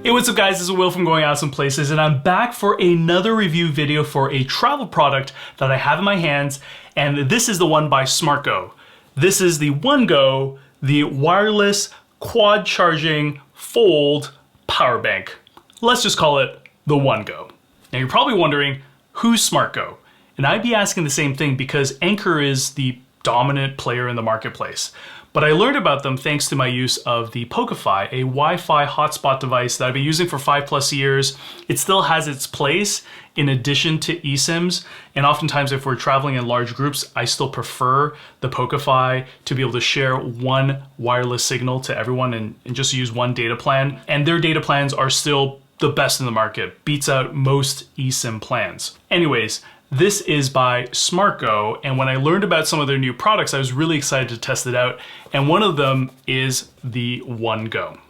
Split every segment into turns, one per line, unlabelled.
Hey, what's up guys, this is Will from Going Awesome Places, and I'm back for another review video for a travel product that I have in my hands, and this is the one by SmartGo. This is the OneGo, the wireless quad charging fold power bank. Let's just call it the OneGo. Now you're probably wondering, who's SmartGo? And I'd be asking the same thing because Anker is the dominant player in the marketplace. But I learned about them thanks to my use of the Pokefi, a Wi-Fi hotspot device that I've been using for 5+ years. It still has its place in addition to eSIMs, and oftentimes if we're traveling in large groups, I still prefer the Pokefi to be able to share one wireless signal to everyone and just use one data plan. And their data plans are still the best in the market, beats out most eSIM plans. Anyways, this is by SmartGo, and when I learned about some of their new products, I was really excited to test it out, and one of them is the OneGo.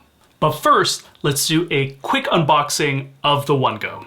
But first, let's do a quick unboxing of the OneGo.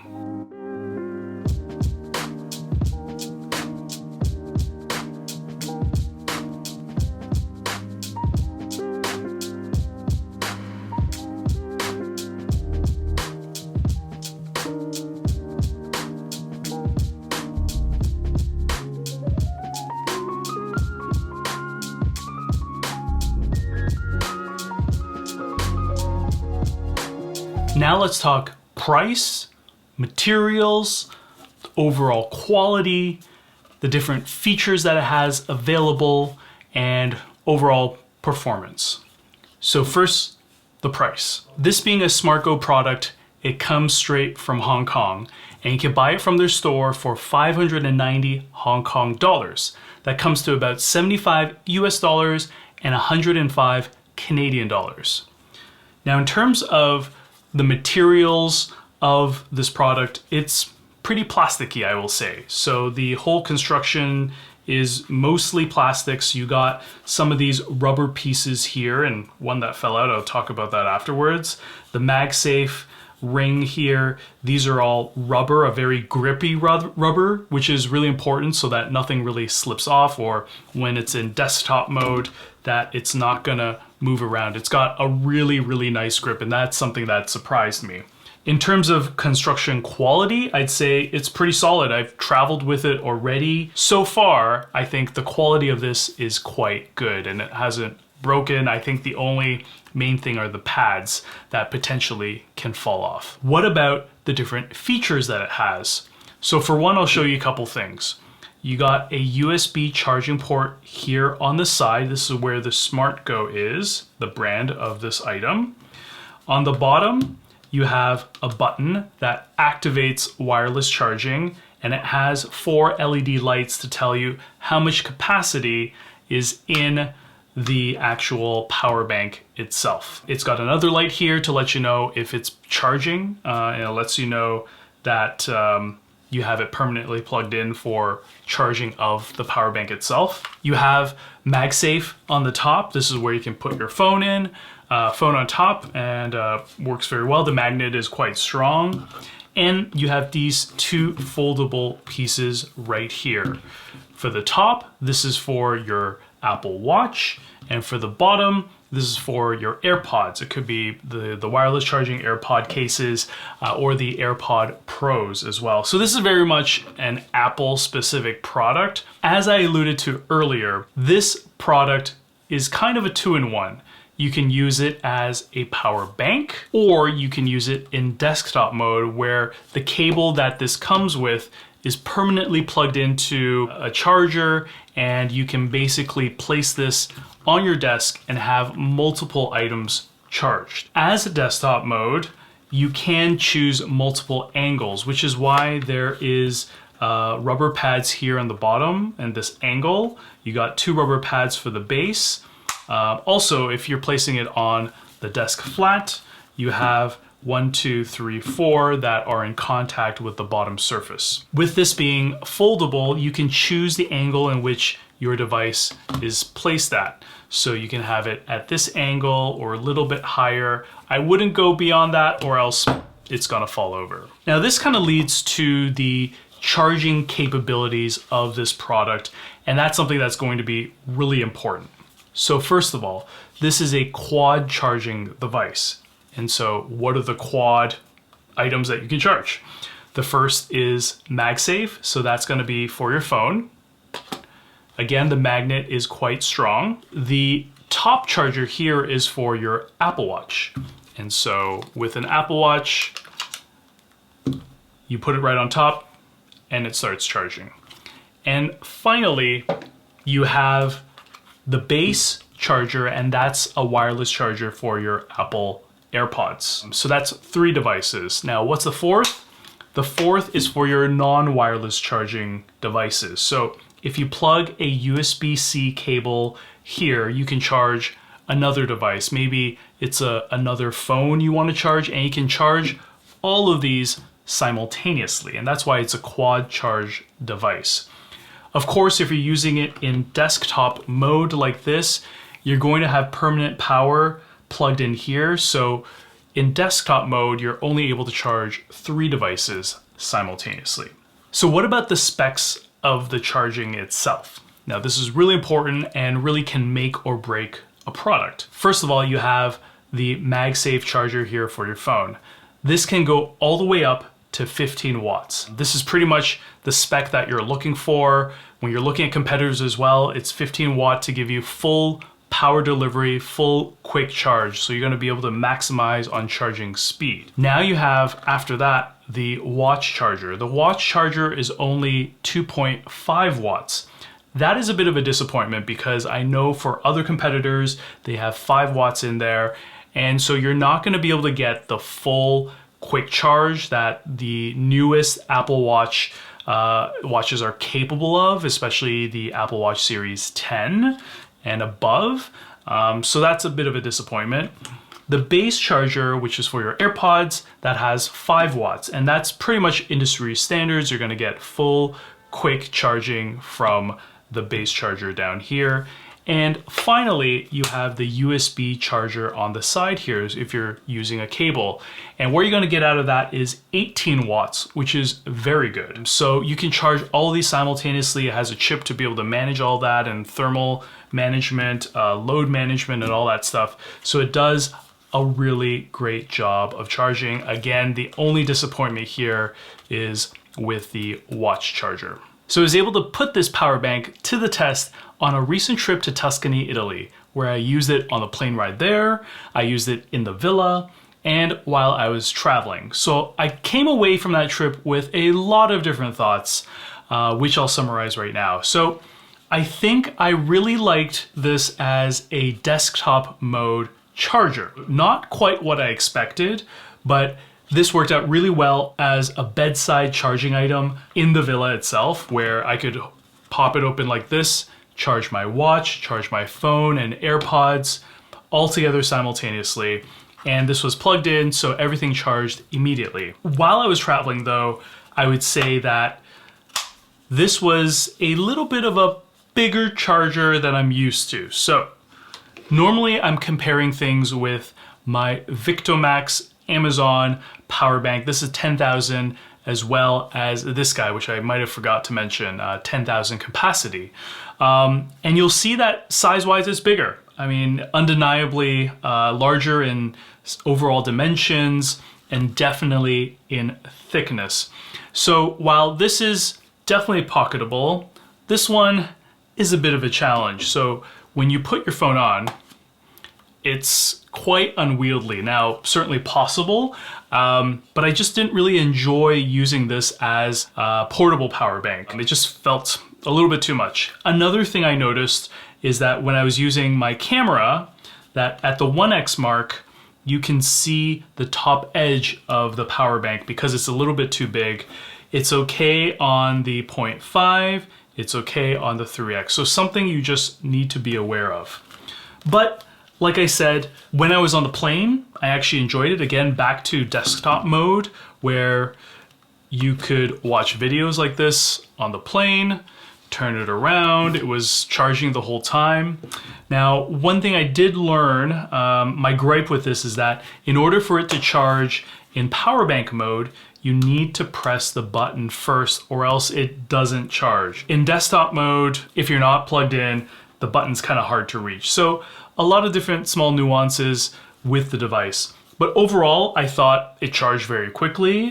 Now let's talk price, materials, overall quality, the different features that it has available, and overall performance. So first, the price. This being a SmartGo product, it comes straight from Hong Kong, and you can buy it from their store for 590 Hong Kong dollars. That comes to about 75 US dollars and 105 Canadian dollars. Now in terms of the materials of this product, it's pretty plasticky, I will say. So the whole construction is mostly plastics. You got some of these rubber pieces here, and one that fell out, I'll talk about that afterwards. The MagSafe ring here, these are all rubber, a very grippy rubber, which is really important so that nothing really slips off, or when it's in desktop mode, that it's not gonna move around. It's got a really, really nice grip, and that's something that surprised me. In terms of construction quality, I'd say it's pretty solid. I've traveled with it already. So far, I think the quality of this is quite good, and it hasn't broken. I think the only main thing are the pads that potentially can fall off. What about the different features that it has? So for one, I'll show you a couple things. You got a USB charging port here on the side. This is where the SmartGo is, the brand of this item. On the bottom, you have a button that activates wireless charging, and it has 4 LED lights to tell you how much capacity is in the actual power bank itself. It's got another light here to let you know if it's charging, and it lets you know that you have it permanently plugged in for charging of the power bank itself. You have MagSafe on the top. This is where you can put your phone in, phone on top, and works very well. The magnet is quite strong. And you have these 2 foldable pieces right here. For the top, this is for your Apple Watch, and for the bottom, this is for your AirPods. It could be the wireless charging AirPod cases or the AirPod Pros as well. So this is very much an Apple specific product. As I alluded to earlier, this product is kind of a 2-in-1. You can use it as a power bank, or you can use it in desktop mode where the cable that this comes with is permanently plugged into a charger, and you can basically place this on your desk and have multiple items charged. As a desktop mode, you can choose multiple angles, which is why there is rubber pads here on the bottom and this angle. You got 2 rubber pads for the base. Also, if you're placing it on the desk flat, you have 1, 2, 3, 4 that are in contact with the bottom surface. With this being foldable, you can choose the angle in which your device is placed at. So you can have it at this angle or a little bit higher. I wouldn't go beyond that, or else it's gonna fall over. Now this kind of leads to the charging capabilities of this product, and that's something that's going to be really important. So first of all, this is a quad charging device. And so what are the quad items that you can charge? The first is MagSafe, so that's going to be for your phone. Again, the magnet is quite strong. The top charger here is for your Apple Watch. And so with an Apple Watch, you put it right on top and it starts charging. And finally, you have the base charger, and that's a wireless charger for your Apple AirPods. So that's 3 devices. Now, what's the fourth? The fourth is for your non-wireless charging devices. So if you plug a USB-C cable here, you can charge another device. Maybe it's another phone you want to charge, and you can charge all of these simultaneously. And that's why it's a quad charge device. Of course, if you're using it in desktop mode like this, you're going to have permanent power plugged in here. So in desktop mode, you're only able to charge 3 devices simultaneously. So what about the specs of the charging itself? Now, this is really important and really can make or break a product. First of all, you have the MagSafe charger here for your phone. This can go all the way up to 15 watts. This is pretty much the spec that you're looking for. When you're looking at competitors as well, it's 15 watt to give you full power delivery, full quick charge. So you're going to be able to maximize on charging speed. Now you have, after that, the watch charger. The watch charger is only 2.5 watts. That is a bit of a disappointment because I know for other competitors, they have 5 watts in there. And so you're not going to be able to get the full quick charge that the newest Apple Watch watches are capable of, especially the Apple Watch Series 10 and above. So that's a bit of a disappointment. The base charger, which is for your AirPods, that has 5 watts, and that's pretty much industry standards. You're going to get full quick charging from the base charger down here. And finally, you have the USB charger on the side here if you're using a cable. And what you're going to get out of that is 18 watts, which is very good. So you can charge all of these simultaneously. It has a chip to be able to manage all that, and thermal management, load management, and all that stuff. So it does a really great job of charging. Again, the only disappointment here is with the watch charger. So I was able to put this power bank to the test on a recent trip to Tuscany, Italy, where I used it on the plane ride there, I used it in the villa, and while I was traveling. So I came away from that trip with a lot of different thoughts, which I'll summarize right now. So I think I really liked this as a desktop mode charger. Not quite what I expected, but this worked out really well as a bedside charging item in the villa itself, where I could pop it open like this, charge my watch, charge my phone and AirPods all together simultaneously. And this was plugged in, so everything charged immediately. While I was traveling though, I would say that this was a little bit of a bigger charger than I'm used to. So normally I'm comparing things with my Victomax Amazon power bank. This is 10,000, as well as this guy, which I might have forgot to mention, 10,000 capacity. And you'll see that size-wise it's bigger. I mean, undeniably larger in overall dimensions and definitely in thickness. So while this is definitely pocketable, this one is a bit of a challenge. So when you put your phone on, it's quite unwieldy. Now, certainly possible, but I just didn't really enjoy using this as a portable power bank. It just felt a little bit too much. Another thing I noticed is that when I was using my camera, that at the 1x mark, you can see the top edge of the power bank because it's a little bit too big. It's okay on the 0.5, it's okay on the 3x. So something you just need to be aware of. But like I said, when I was on the plane, I actually enjoyed it. Again, back to desktop mode, where you could watch videos like this on the plane, turn it around. It was charging the whole time. Now, one thing I did learn, my gripe with this is that in order for it to charge in power bank mode, you need to press the button first or else it doesn't charge. In desktop mode, if you're not plugged in, the button's kind of hard to reach. So a lot of different small nuances with the device. But overall, I thought it charged very quickly,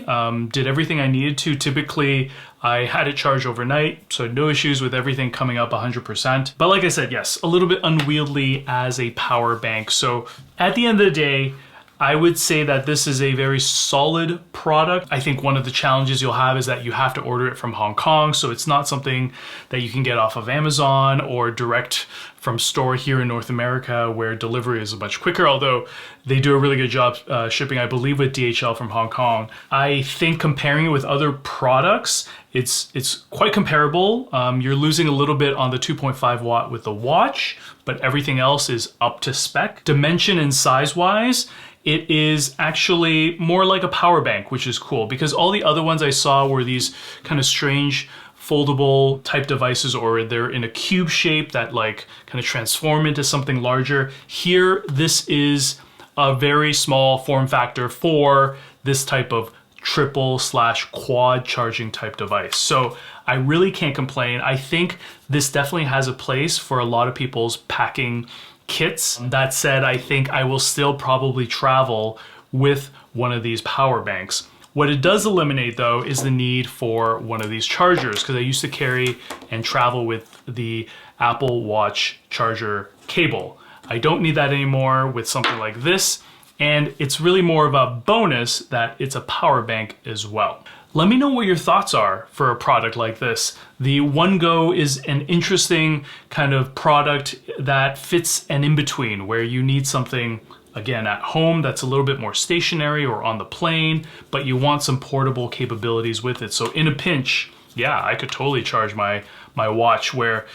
did everything I needed to. Typically, I had it charged overnight, so no issues with everything coming up 100%. But like I said, yes, a little bit unwieldy as a power bank. So at the end of the day, I would say that this is a very solid product. I think one of the challenges you'll have is that you have to order it from Hong Kong, so it's not something that you can get off of Amazon or direct from store here in North America where delivery is much quicker, although they do a really good job shipping, I believe, with DHL from Hong Kong. I think comparing it with other products, it's quite comparable. You're losing a little bit on the 2.5 watt with the watch, but everything else is up to spec. Dimension and size-wise, it is actually more like a power bank, which is cool because all the other ones I saw were these kind of strange foldable type devices, or they're in a cube shape that like kind of transform into something larger. Here, this is a very small form factor for this type of triple/quad charging type device. So I really can't complain. I think this definitely has a place for a lot of people's packing kits. That said, I think I will still probably travel with one of these power banks. What it does eliminate though is the need for one of these chargers, because I used to carry and travel with the Apple Watch charger cable. I don't need that anymore with something like this, and it's really more of a bonus that it's a power bank as well. Let me know what your thoughts are for a product like this. The OneGo is an interesting kind of product that fits an in-between where you need something, again, at home that's a little bit more stationary or on the plane, but you want some portable capabilities with it. So in a pinch, yeah, I could totally charge my watch, where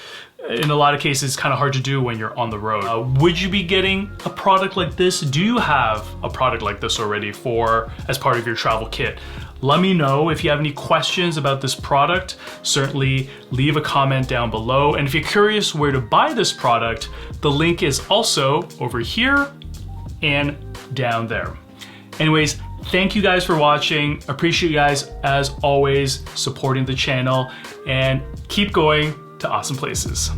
in a lot of cases it's kind of hard to do when you're on the road. Would you be getting a product like this? Do you have a product like this already as part of your travel kit? Let me know if you have any questions about this product. Certainly leave a comment down below. And if you're curious where to buy this product, the link is also over here and down there. Anyways, thank you guys for watching. Appreciate you guys, as always, supporting the channel, and keep going to awesome places.